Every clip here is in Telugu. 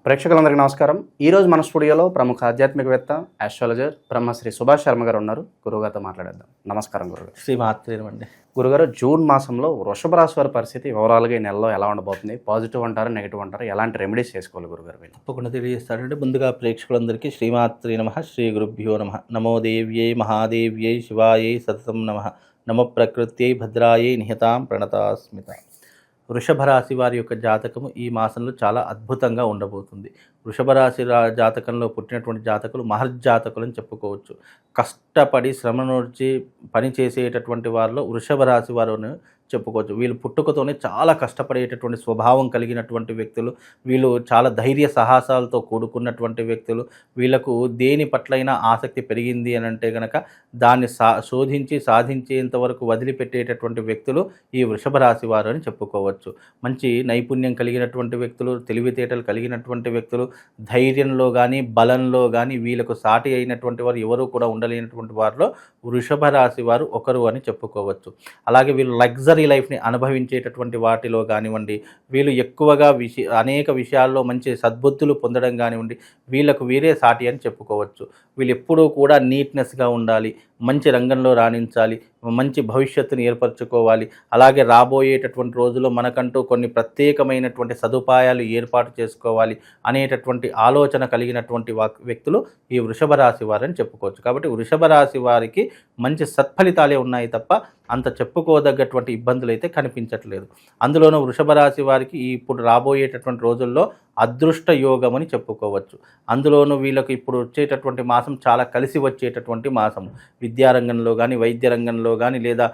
ప్రేక్షకులందరికీ నమస్కారం. ఈరోజు మన స్టూడియోలో ప్రముఖ ఆధ్యాత్మికవేత్త, ఆస్ట్రాలజర్ బ్రహ్మశ్రీ సుభాష్ శర్మ గారు ఉన్నారు. గురువుగారితో మాట్లాడేద్దాం. నమస్కారం గురుగారు. శ్రీ మాత్రేనమండి. గురుగారు, జూన్ మాసంలో వృషభ రాశి వారి పరిస్థితి ఓవరాల్గా ఈ నెలలో ఎలా ఉండబోతుంది? పాజిటివ్ అంటారా, నెగిటివ్ అంటారా? ఎలాంటి రెమెడీస్ చేసుకోవాలి గురుగారు? తప్పకుండా తెలియజేస్తాడంటే ముందుగా ప్రేక్షకులందరికీ శ్రీమాత్రే నమః, శ్రీ గురుభ్యో నమః. నమో దేవ్యై మహాదేవ్యై శివాయై సతతం నమః. నమ ప్రకృత్యై భద్రాయై నిహతాం ప్రణతాస్మిత. వృషభ రాశి వారి యొక్క జాతకము ఈ మాసంలో చాలా అద్భుతంగా ఉండబోతుంది. వృషభ రాశి జాతకంలో పుట్టినటువంటి జాతకులు మహర్జాతకులు అని చెప్పుకోవచ్చు. కష్టపడి శ్రమ నుంచి పని చేసేటటువంటి వారిలో వృషభ రాశి వారు చెప్పుకోవచ్చు. వీళ్ళు పుట్టుకతోనే చాలా కష్టపడేటటువంటి స్వభావం కలిగినటువంటి వ్యక్తులు. వీళ్ళు చాలా ధైర్య సాహసాలతో కూడుకున్నటువంటి వ్యక్తులు. వీళ్ళకు దేని పట్లైనా ఆసక్తి పెరిగింది అని అంటే కనుక దాన్ని శోధించి సాధించేంత వరకు వదిలిపెట్టేటటువంటి వ్యక్తులు ఈ వృషభ రాశి వారు అని చెప్పుకోవచ్చు. మంచి నైపుణ్యం కలిగినటువంటి వ్యక్తులు, తెలివితేటలు కలిగినటువంటి వ్యక్తులు, ధైర్యంలో కానీ బలంలో కానీ వీళ్ళకు సాటి అయినటువంటి వారు ఎవరూ కూడా ఉండలేనటువంటి వారిలో వృషభ రాశి వారు ఒకరు అని చెప్పుకోవచ్చు. అలాగే వీళ్ళు లగ్జరీ లైఫ్ని అనుభవించేటటువంటి వాటిలో కానివ్వండి, వీళ్ళు ఎక్కువగా అనేక విషయాల్లో మంచి సద్బుద్ధులు పొందడం కానివ్వండి, వీళ్ళకు వీరే సాటి అని చెప్పుకోవచ్చు. వీళ్ళు ఎప్పుడూ కూడా నీట్నెస్గా ఉండాలి, మంచి రంగంలో రాణించాలి, మంచి భవిష్యత్తుని ఏర్పరచుకోవాలి. అలాగే రాబోయేటటువంటి రోజుల్లో మనకంటూ కొన్ని ప్రత్యేకమైనటువంటి సదుపాయాలు ఏర్పాటు చేసుకోవాలి అనేటటువంటి ఆలోచన కలిగినటువంటి వ్యక్తులు ఈ వృషభ రాశి వారని చెప్పుకోవచ్చు. కాబట్టి వృషభ రాశి వారికి మంచి సత్ఫలితాలే ఉన్నాయి తప్ప అంత చెప్పుకోదగ్గటువంటి ఇబ్బందులు అయితే కనిపించట్లేదు. అందులోనూ వృషభ రాశి వారికి ఇప్పుడు రాబోయేటటువంటి రోజుల్లో అదృష్ట యోగం అని చెప్పుకోవచ్చు. అందులోనూ వీళ్ళకి ఇప్పుడు వచ్చేటటువంటి మాసం చాలా కలిసి వచ్చేటటువంటి మాసము. విద్యారంగంలో కానీ, వైద్య రంగంలో కానీ, లేదా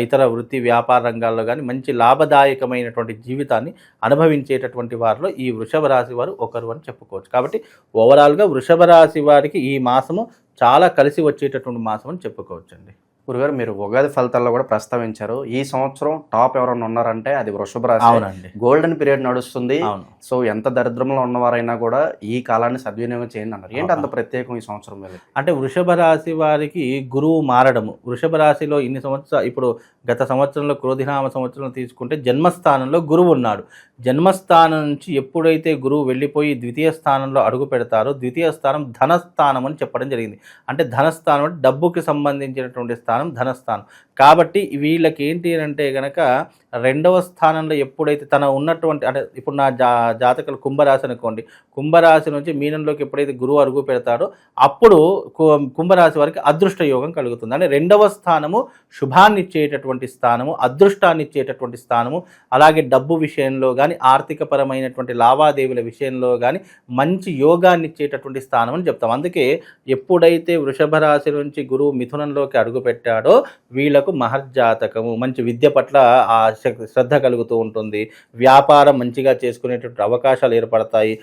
ఇతర వృత్తి వ్యాపార రంగాల్లో కానీ మంచి లాభదాయకమైనటువంటి జీవితాన్ని అనుభవించేటటువంటి వారిలో ఈ వృషభ రాశి వారు ఒకరు అని చెప్పుకోవచ్చు. కాబట్టి ఓవరాల్గా వృషభ రాశి వారికి ఈ మాసము చాలా కలిసి వచ్చేటటువంటి మాసం అని చెప్పుకోవచ్చండి. గురుగారు, మీరు ఉగాది ఫలితాల్లో కూడా ప్రస్తావించారు. ఈ సంవత్సరం టాప్ ఎవరైనా ఉన్నారంటే అది వృషభ రాశి. అవునండి. గోల్డెన్ పీరియడ్ నడుస్తుంది. సో ఎంత దరిద్రంలో ఉన్నవారైనా కూడా ఈ కాలాన్ని సద్వినియోగం చేయండి అన్నారు. ఏంటి అంత ప్రత్యేకం ఈ సంవత్సరం మీద? అంటే వృషభ రాశి వారికి గురువు మారడము. వృషభ రాశిలో ఇన్ని సంవత్సరాలు, ఇప్పుడు గత సంవత్సరంలో క్రోధినామ సంవత్సరం తీసుకుంటే జన్మస్థానంలో గురువు ఉన్నాడు. జన్మస్థానం నుంచి ఎప్పుడైతే గురువు వెళ్ళిపోయి ద్వితీయ స్థానంలో అడుగు పెడతారో, ద్వితీయ స్థానం ధనస్థానం అని చెప్పడం జరిగింది. అంటే ధనస్థానం అంటే డబ్బుకి సంబంధించినటువంటి స్థానం ధనస్థానం. కాబట్టి వీళ్ళకి ఏంటి అంటే కనుక రెండవ స్థానంలో ఎప్పుడైతే తన ఉన్నటువంటి, అంటే ఇప్పుడు నా జాతకాలు కుంభరాశి అనుకోండి, కుంభరాశి నుంచి మీనంలోకి ఎప్పుడైతే గురువు అడుగు పెడతాడో అప్పుడు కుంభరాశి వారికి అదృష్ట యోగం కలుగుతుంది. అంటే రెండవ స్థానము శుభాన్ని ఇచ్చేటటువంటి స్థానము, అదృష్టాన్ని ఇచ్చేటటువంటి స్థానము. అలాగే డబ్బు విషయంలో కానీ, ఆర్థికపరమైనటువంటి లావాదేవీల విషయంలో కానీ మంచి యోగాన్ని ఇచ్చేటటువంటి స్థానం అని చెప్తాం. అందుకే ఎప్పుడైతే వృషభ రాశి నుంచి గురువు మిథునంలోకి అడుగు పెట్టాడో వీళ్లకు మహర్జాతకము, మంచి విద్య పట్ల శ్రద్ధ కలుగుతూ ఉంటుంది. వ్యాపారం మంచిగా చేసుకునేటువంటి అవకాశాలు ఏర్పడతాయి.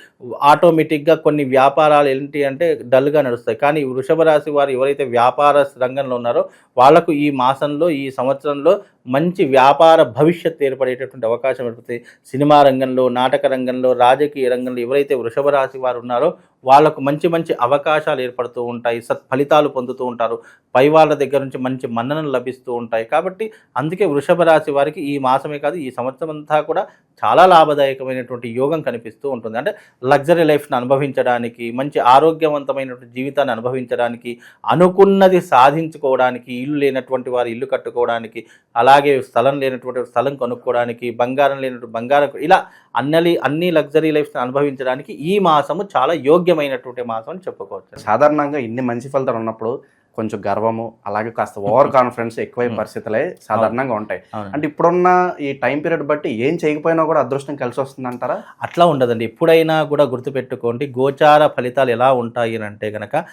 ఆటోమేటిక్గా కొన్ని వ్యాపారాలు ఏంటి అంటే డల్గా నడుస్తాయి. కానీ వృషభ రాశి వారు ఎవరైతే వ్యాపార రంగంలో ఉన్నారో వాళ్లకు ఈ మాసంలో, ఈ సంవత్సరంలో మంచి వ్యాపార భవిష్యత్తు ఏర్పడేటటువంటి అవకాశం ఏర్పడుతుంది. సినిమా రంగంలో, నాటక రంగంలో, రాజకీయ రంగంలో ఎవరైతే వృషభ రాశి వారు ఉన్నారో వాళ్లకు మంచి మంచి అవకాశాలు ఏర్పడుతూ ఉంటాయి. సత్ఫలితాలు పొందుతూ ఉంటారు. పై వాళ్ళ దగ్గర నుంచి మంచి మన్ననలు లభిస్తూ ఉంటాయి. కాబట్టి అందుకే వృషభ రాశి వారికి ఈ మాసమే కాదు, ఈ సంవత్సరం అంతా కూడా చాలా లాభదాయకమైనటువంటి యోగం కనిపిస్తూ ఉంటుంది. అంటే లగ్జరీ లైఫ్ని అనుభవించడానికి, మంచి ఆరోగ్యవంతమైనటువంటి జీవితాన్ని అనుభవించడానికి, అనుకున్నది సాధించుకోవడానికి, ఇల్లు లేనటువంటి వారు ఇల్లు కట్టుకోవడానికి, అలాగే స్థలం లేనటువంటి స్థలం కొనుక్కోవడానికి, బంగారం లేనటువంటి బంగారం, ఇలా అన్ని లగ్జరీ లైఫ్ని అనుభవించడానికి ఈ మాసము చాలా యోగ్యమైనటువంటి మాసం అని చెప్పుకోవచ్చు. సాధారణంగా ఇన్ని మంచి ఫలితాలు ఉన్నప్పుడు కొంచెం గర్వము, అలాగే కాస్త ఓవర్ కాన్ఫిడెన్స్ ఎక్కువై పరిస్థితులే సాధారణంగా ఉంటాయి. అంటే ఇప్పుడున్న ఈ టైం పీరియడ్ బట్టి ఏం చేయకపోయినా కూడా అదృష్టం కలిసి వస్తుంది అంటారా? అట్లా ఉండదండి. ఎప్పుడైనా కూడా గుర్తుపెట్టుకోండి, గోచార ఫలితాలు ఎలా ఉంటాయి అని అంటే కనుక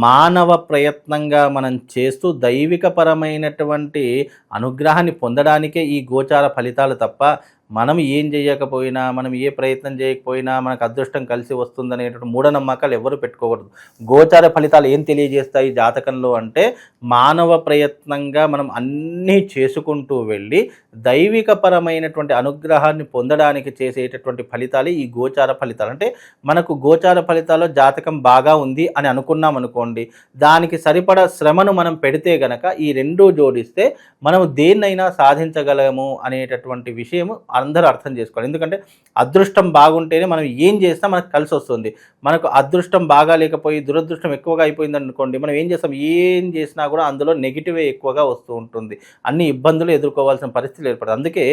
మానవ ప్రయత్నంగా మనం చేస్తూ దైవికపరమైనటువంటి అనుగ్రహాన్ని పొందడానికే ఈ గోచార ఫలితాలు తప్ప మనం ఏం చేయకపోయినా, మనం ఏ ప్రయత్నం చేయకపోయినా మనకు అదృష్టం కలిసి వస్తుందనేటువంటి మూఢనమ్మకాలు ఎవరు పెట్టుకోకూడదు. గోచార ఫలితాలు ఏం తెలియజేస్తాయి జాతకంలో అంటే మానవ ప్రయత్నంగా మనం అన్నీ చేసుకుంటూ వెళ్ళి దైవికపరమైనటువంటి అనుగ్రహాన్ని పొందడానికి చేసేటటువంటి ఫలితాలు ఈ గోచార ఫలితాలు. అంటే మనకు గోచార ఫలితాల్లో జాతకం బాగా ఉంది అని అనుకున్నాం అనుకోండి, దానికి సరిపడా శ్రమను మనం పెడితే గనక ఈ రెండూ జోడిస్తే మనం దేన్నైనా సాధించగలము అనేటటువంటి విషయము అందరూ అర్థం చేసుకోవాలి. ఎందుకంటే అదృష్టం బాగుంటేనే మనం ఏం చేసినా మనకు కలిసి వస్తుంది. మనకు అదృష్టం బాగా లేకపోయి దురదృష్టం ఎక్కువగా అయిపోయింది అనుకోండి, మనం ఏం చేస్తాం, ఏం చేసినా కూడా అందులో నెగిటివే ఎక్కువగా వస్తూ ఉంటుంది. అన్ని ఇబ్బందులు ఎదుర్కోవాల్సిన పరిస్థితులు ఏర్పడుతుంది. అందుకే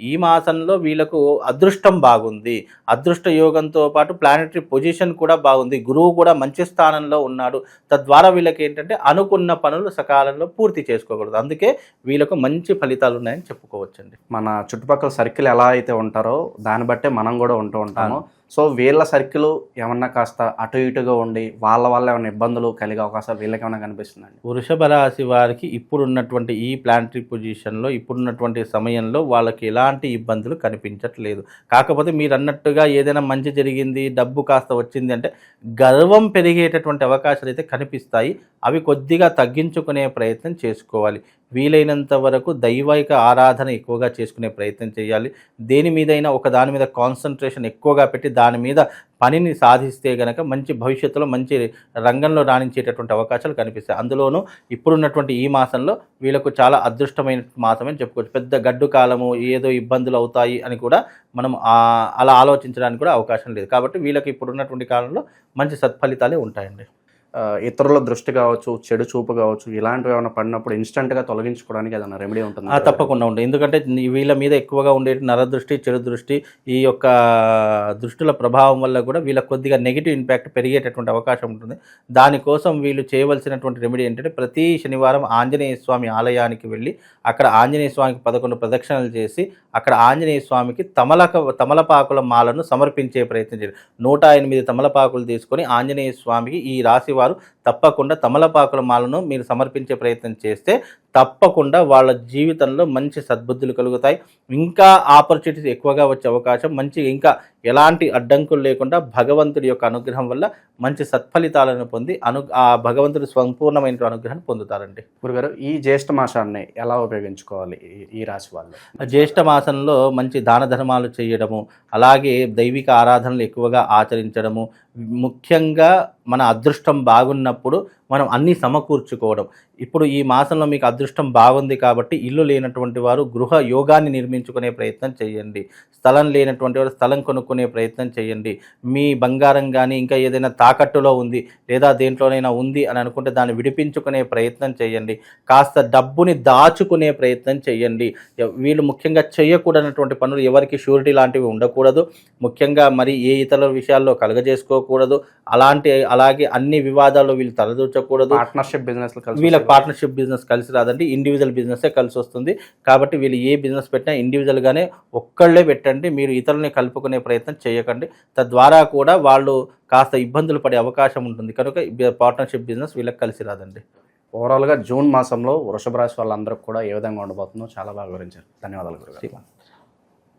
ఈ మాసంలో వీళ్ళకు అదృష్టం బాగుంది. అదృష్ట యోగంతో పాటు ప్లానెటరీ పొజిషన్ కూడా బాగుంది. గురువు కూడా మంచి స్థానంలో ఉన్నాడు. తద్వారా వీళ్ళకి ఏంటంటే అనుకున్న పనులు సకాలంలో పూర్తి చేసుకోకూడదు. అందుకే వీళ్ళకు మంచి ఫలితాలు ఉన్నాయని చెప్పుకోవచ్చండి. మన చుట్టుపక్కల సర్కిల్ ఎలా అయితే ఉంటారో దాన్ని బట్టే మనం కూడా ఉంటూ ఉంటాము. సో వీళ్ళ సర్కిల్ ఏమన్నా కాస్త అటు ఇటుగా ఉండి వాళ్ళ వల్ల ఏమైనా ఇబ్బందులు కలిగే అవకాశాలు వీళ్ళకి ఏమైనా కనిపిస్తుందండి? వృషభ రాశి వారికి ఇప్పుడున్నటువంటి ఈ ప్లానటరీ పొజిషన్లో ఇప్పుడున్నటువంటి సమయంలో వాళ్ళకి ఎలాంటి ఇబ్బందులు కనిపించట్లేదు. కాకపోతే మీరు అన్నట్టుగా ఏదైనా మంచి జరిగింది, డబ్బు కాస్త వచ్చింది అంటే గర్వం పెరిగేటటువంటి అవకాశాలు అయితే కనిపిస్తాయి. అవి కొద్దిగా తగ్గించుకునే ప్రయత్నం చేసుకోవాలి. వీలైనంత వరకు దైవిక ఆరాధన ఎక్కువగా చేసుకునే ప్రయత్నం చేయాలి. దేని మీదైనా ఒక దాని మీద కాన్సన్ట్రేషన్ ఎక్కువగా పెట్టి దాని మీద పనిని సాధిస్తే గనక మంచి భవిష్యత్తులో మంచి రంగంలో రాణించేటటువంటి అవకాశాలు కనిపిస్తాయి. అందులోనూ ఇప్పుడున్నటువంటి ఈ మాసంలో వీళ్ళకు చాలా అదృష్టమైన మాసం అని చెప్పుకోవచ్చు. పెద్ద గడ్డు కాలము, ఏదో ఇబ్బందులు అవుతాయి అని కూడా మనం అలా ఆలోచించడానికి కూడా అవకాశం లేదు. కాబట్టి వీళ్ళకి ఇప్పుడున్నటువంటి కాలంలో మంచి సత్ఫలితాలే ఉంటాయండి. ఇతరుల దృష్టి కావచ్చు, చెడు చూపు కావచ్చు, ఇలాంటివి ఏమైనా పడినప్పుడు ఇన్స్టెంట్గా తొలగించుకోవడానికి ఏదైనా రెమెడీ ఉంటుంది? తప్పకుండా ఉంటుంది. ఎందుకంటే వీళ్ళ మీద ఎక్కువగా ఉండే నరదృష్టి, చెడు దృష్టి, ఈ యొక్క దృష్టిల ప్రభావం వల్ల కూడా వీళ్ళకి కొద్దిగా నెగిటివ్ ఇంపాక్ట్ పెరిగేటటువంటి అవకాశం ఉంటుంది. దానికోసం వీళ్ళు చేయవలసినటువంటి రెమెడీ ఏంటంటే ప్రతి శనివారం ఆంజనేయ స్వామి ఆలయానికి వెళ్ళి అక్కడ ఆంజనేయ స్వామికి 11 ప్రదక్షిణలు చేసి అక్కడ ఆంజనేయ స్వామికి తమలపాకుల మాలను సమర్పించే ప్రయత్నం చేయాలి. 108 తమలపాకులు తీసుకొని ఆంజనేయ స్వామికి ఈ రాశి వారు తప్పకుండా తమలపాకుల మాలను మీరు సమర్పించే ప్రయత్నం చేస్తే తప్పకుండా వాళ్ళ జీవితంలో మంచి సద్బుద్ధులు కలుగుతాయి. ఇంకా ఆపర్చునిటీస్ ఎక్కువగా వచ్చే అవకాశం, మంచి ఇంకా ఎలాంటి అడ్డంకులు లేకుండా భగవంతుడి యొక్క అనుగ్రహం వల్ల మంచి సత్ఫలితాలను పొంది ఆ భగవంతుడి సంపూర్ణమైన అనుగ్రహాన్ని పొందుతారండి. గురుగారు, ఈ జ్యేష్ఠ మాసాన్ని ఎలా ఉపయోగించుకోవాలి ఈ రాశి వాళ్ళు? జ్యేష్ఠ మాసంలో మంచి దాన ధర్మాలు చేయడము, అలాగే దైవిక ఆరాధనలు ఎక్కువగా ఆచరించడము, ముఖ్యంగా మన అదృష్టం బాగున్నప్పుడు మనం అన్నీ సమకూర్చుకోవడం. ఇప్పుడు ఈ మాసంలో మీకు అదృష్టం బాగుంది కాబట్టి ఇల్లు లేనటువంటి వారు గృహ యోగాన్ని నిర్మించుకునే ప్రయత్నం చేయండి. స్థలం లేనటువంటి వారు స్థలం కొనుక్కునే ప్రయత్నం చేయండి. మీ బంగారం కానీ ఇంకా ఏదైనా తాకట్టులో ఉంది లేదా దేంట్లోనైనా ఉంది అని అనుకుంటే దాన్ని విడిపించుకునే ప్రయత్నం చేయండి. కాస్త డబ్బుని దాచుకునే ప్రయత్నం చేయండి. వీళ్ళు ముఖ్యంగా చేయకూడనటువంటి పనులు, ఎవరికి షూరిటీ లాంటివి ఉండకూడదు. ముఖ్యంగా మరి ఏ ఇతరుల విషయాల్లో కలగజేసుకోకూడదు. అలాగే అన్ని వివాదాల్లో వీళ్ళు తలదూర్చకూడదు. పార్ట్నర్షిప్ బిజినెస్ వీళ్ళకి పార్ట్నర్షిప్ బిజినెస్ కలిసి రాదండి, ఇండివిజువల్ బిజినెస్సే కలిసి వస్తుంది. కాబట్టి వీళ్ళు ఏ బిజినెస్ పెట్టినా ఇండివిజువల్గానే ఒక్కళ్ళే పెట్టండి. మీరు ఇతరులని కలుపుకునే ప్రయత్నం చేయకండి. తద్వారా కూడా వాళ్ళు కాస్త ఇబ్బందులు పడే అవకాశం ఉంటుంది. కనుక పార్ట్నర్షిప్ బిజినెస్ వీళ్ళకి కలిసి రాదండి. ఓవరాల్గా జూన్ మాసంలో వృషభ రాశి వాళ్ళందరికీ కూడా ఏ విధంగా ఉండబోతుందో చాలా బాగా వివరించారు. ధన్యవాదాలు గురుగారు.